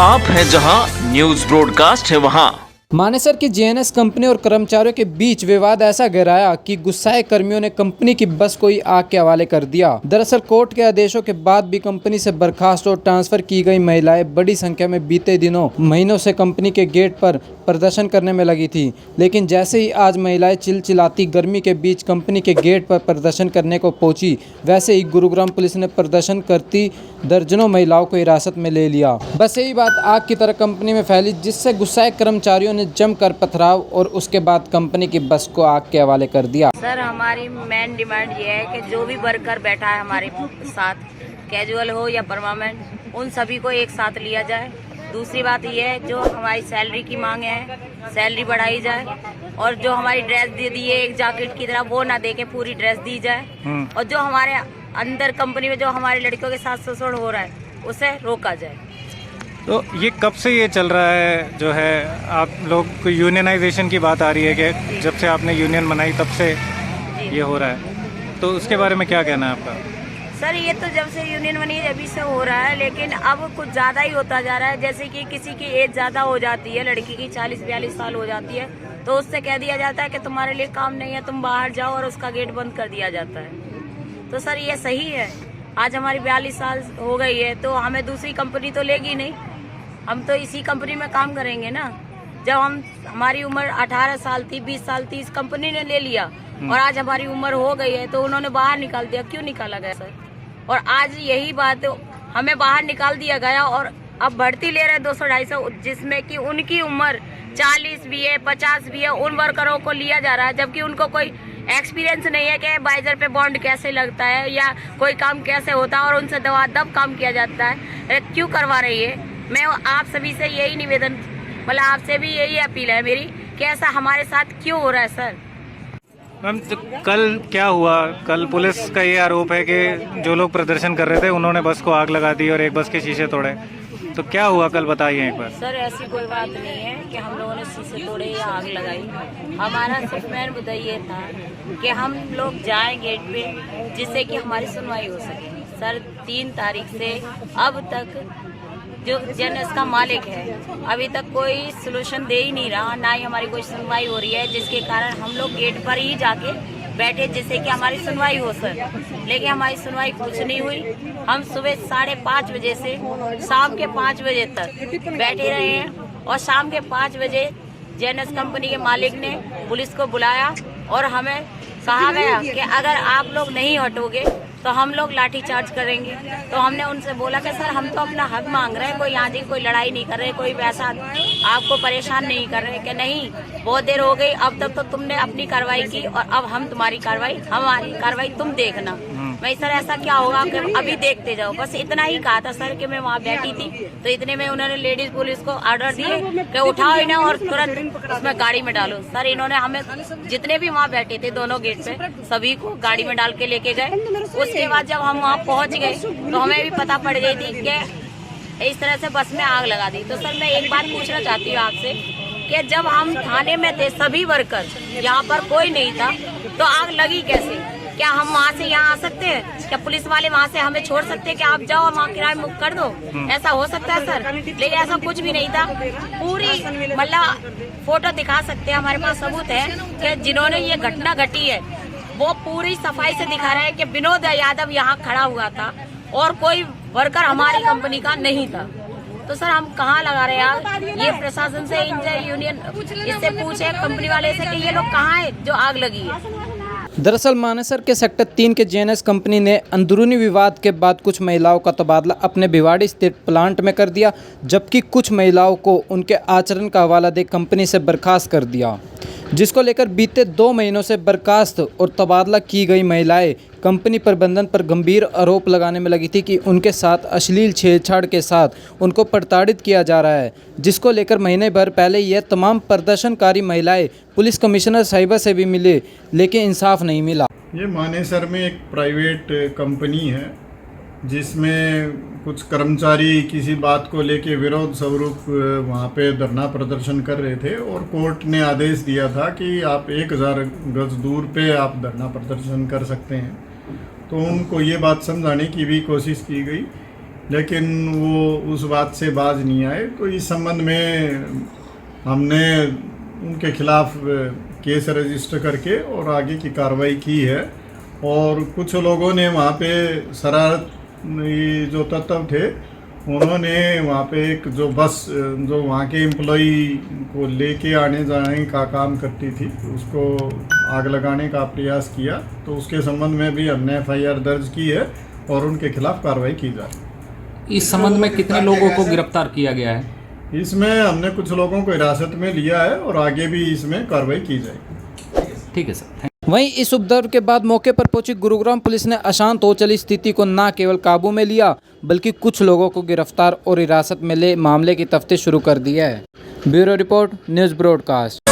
आप हैं जहां न्यूज ब्रॉडकास्ट है वहां। मानेसर की जेएनएस कंपनी और कर्मचारियों के बीच विवाद ऐसा गहराया कि गुस्साए कर्मियों ने कंपनी की बस को ही आग के हवाले कर दिया। दरअसल कोर्ट के आदेशों के बाद भी कंपनी से बर्खास्त और ट्रांसफर की गई महिलाएं बड़ी संख्या में बीते महीनों से कंपनी के गेट पर प्रदर्शन करने में लगी थी। लेकिन जैसे ही आज महिलाएं चिलचिलाती गर्मी के बीच कंपनी के गेट पर प्रदर्शन करने को पहुंची, वैसे ही गुरुग्राम पुलिस ने प्रदर्शन करती दर्जनों महिलाओं को हिरासत में ले लिया। बस यही बात आग की तरह कंपनी में फैली, जिससे गुस्साए कर्मचारियों ने जमकर पथराव और उसके बाद कंपनी की बस को आग के हवाले कर दिया। सर, हमारी मेन डिमांड ये है कि जो भी वर्कर बैठा है हमारे साथ, कैजुअल हो या परमानेंट, उन सभी को एक साथ लिया जाए। दूसरी बात ये है, जो हमारी सैलरी की मांग है, सैलरी बढ़ाई जाए, और जो हमारी ड्रेस दे दी है एक जैकेट की तरह, वो ना दे के पूरी ड्रेस दी जाए। और जो हमारे अंदर कंपनी में जो हमारी लड़कियों के साथ शोषण हो रहा है, उसे रोका जाए। तो ये कब से ये चल रहा है, जो है आप लोग को यूनियनाइजेशन की बात आ रही है कि जब से आपने यूनियन बनाई तब से ये हो रहा है, तो उसके बारे में क्या कहना है आपका? सर, ये तो जब से यूनियन बनी है अभी से हो रहा है, लेकिन अब कुछ ज़्यादा ही होता जा रहा है। जैसे कि किसी की एज ज़्यादा हो जाती है, लड़की की 40-42 साल हो जाती है, तो उससे कह दिया जाता है कि तुम्हारे लिए काम नहीं है, तुम बाहर जाओ, और उसका गेट बंद कर दिया जाता है। तो सर, ये सही है? आज हमारी 42 साल हो गई है, तो हमें दूसरी कंपनी तो लेगी नहीं, हम तो इसी कंपनी में काम करेंगे ना। जब हमारी उम्र 18 साल थी, 20 साल थी, इस कंपनी ने ले लिया, और आज हमारी उम्र हो गई है तो उन्होंने बाहर निकाल दिया। क्यों निकाला गया सर? और आज यही बात, हमें बाहर निकाल दिया गया और अब भर्ती ले रहे 200-250, जिसमें कि उनकी उम्र 40 भी है, 50 भी है, उन वर्करों को लिया जा रहा है, जबकि उनको कोई एक्सपीरियंस नहीं है कि बाइजर पे बॉन्ड कैसे लगता है या कोई काम कैसे होता है, और उनसे दब काम किया जाता है। क्यों करवा रही है? मैं आप सभी से यही निवेदन, मतलब आपसे भी यही अपील है मेरी कि ऐसा हमारे साथ क्यों हो रहा है सर? मैम, तो कल क्या हुआ? कल पुलिस का ये आरोप है कि जो लोग प्रदर्शन कर रहे थे उन्होंने बस को आग लगा दी और एक बस के शीशे तोड़े, तो क्या हुआ कल, बताइए एक बार। सर, ऐसी कोई बात नहीं है कि हम लोगों ने शीशे तोड़े या आग लगाई। हमारा सिर्फ मेन मुद्दा ये था कि हम लोग जाएं गेट पे, जिससे कि हमारी सुनवाई हो सके। सर, 3 तारीख से अब तक जो जेएनएस का मालिक है, अभी तक कोई सोल्यूशन दे ही नहीं रहा, ना ही हमारी कोई सुनवाई हो रही है, जिसके कारण हम लोग गेट पर ही जाके बैठे जिससे कि हमारी सुनवाई हो सर। लेकिन हमारी सुनवाई कुछ नहीं हुई। हम सुबह 5:30 बजे से शाम के 5 बजे तक बैठे रहे हैं, और शाम के 5 बजे जेएनएस कंपनी के मालिक ने पुलिस को बुलाया और हमें कहा गया कि अगर आप लोग नहीं हटोगे तो हम लोग लाठी चार्ज करेंगे। तो हमने उनसे बोला कि सर, हम तो अपना हक मांग रहे हैं, कोई यहाँ जी कोई लड़ाई नहीं कर रहे, कोई वैसा आपको परेशान नहीं कर रहे। कि नहीं, बहुत देर हो गई, अब तक तो तुमने अपनी कार्रवाई की और अब हम तुम्हारी कार्रवाई, हमारी कार्रवाई तुम देखना। मैं सर, ऐसा क्या होगा कि अभी देखते जाओ, बस इतना ही कहा था सर। कि मैं वहाँ बैठी थी तो इतने में उन्होंने लेडीज पुलिस को ऑर्डर दिए कि उठाओ इन्हें और तुरंत उसमें गाड़ी में डालो। सर, इन्होंने हमें जितने भी वहाँ बैठे थे दोनों गेट पे, सभी को गाड़ी में डाल के लेके गए। उसके बाद जब हम वहाँ पहुँच गए तो हमें भी पता पड़ गई थी कि इस तरह से बस में आग लगा दी। तो सर, मैं एक बात पूछना चाहती हूँ आपसे कि जब हम थाने में थे, सभी वर्कर, यहाँ पर कोई नहीं था, तो आग लगी कैसे? क्या हम वहाँ से यहाँ आ सकते हैं? क्या पुलिस वाले वहाँ से हमें छोड़ सकते हैं कि आप जाओ वहाँ किराए मुक्त कर दो? ऐसा हो सकता है सर? लेकिन ऐसा कुछ भी नहीं था। पूरी मतलब फोटो दिखा सकते हैं, हमारे पास सबूत है कि जिन्होंने ये घटना घटी है वो पूरी सफाई से दिखा रहे हैं कि विनोद यादव यहाँ खड़ा हुआ था और कोई वर्कर हमारी कंपनी का नहीं था। तो सर, हम कहाँ लगा रहे हैं आग? ये प्रशासन से, इनसे, यूनियन इससे पूछे, कंपनी वाले से कि ये लोग कहाँ है जो आग लगी है। दरअसल मानेसर के सेक्टर 3 के जेएनएस कंपनी ने अंदरूनी विवाद के बाद कुछ महिलाओं का तबादला अपने भिवाड़ी स्थित प्लांट में कर दिया, जबकि कुछ महिलाओं को उनके आचरण का हवाला दे कंपनी से बर्खास्त कर दिया, जिसको लेकर बीते 2 महीनों से बर्खास्त और तबादला की गई महिलाएं कंपनी प्रबंधन पर गंभीर आरोप लगाने में लगी थी कि उनके साथ अश्लील छेड़छाड़ के साथ उनको प्रताड़ित किया जा रहा है, जिसको लेकर महीने भर पहले यह तमाम प्रदर्शनकारी महिलाएं पुलिस कमिश्नर साहिबा से भी मिले, लेकिन इंसाफ नहीं मिला। ये मानेसर में एक प्राइवेट कंपनी है जिसमें कुछ कर्मचारी किसी बात को लेके विरोध स्वरूप वहाँ पे धरना प्रदर्शन कर रहे थे, और कोर्ट ने आदेश दिया था कि आप 1000 गज दूर पे आप धरना प्रदर्शन कर सकते हैं। तो उनको ये बात समझाने की भी कोशिश की गई लेकिन वो उस बात से बाज नहीं आए। तो इस संबंध में हमने उनके खिलाफ केस रजिस्टर करके और आगे की कार्रवाई की है। और कुछ लोगों ने वहाँ पे शरारत, ये जो तत्व थे उन्होंने वहाँ पे एक जो बस जो वहाँ के एम्प्लॉई को लेके आने जाने का काम करती थी उसको आग लगाने का प्रयास किया। तो उसके संबंध में भी हमने FIR दर्ज की है और उनके खिलाफ कार्रवाई की जा रही है। इस संबंध में कितने लोगों को गिरफ्तार किया गया है? इसमें हमने कुछ लोगों को हिरासत में लिया है और आगे भी इसमें कार्रवाई की जाएगी। ठीक है सर। वहीं इस उपद्रव के बाद मौके पर पहुंची गुरुग्राम पुलिस ने अशांत हो चली स्थिति को न केवल काबू में लिया बल्कि कुछ लोगों को गिरफ्तार और हिरासत में ले मामले की तफ्तीश शुरू कर दी है। Bureau report, news broadcast.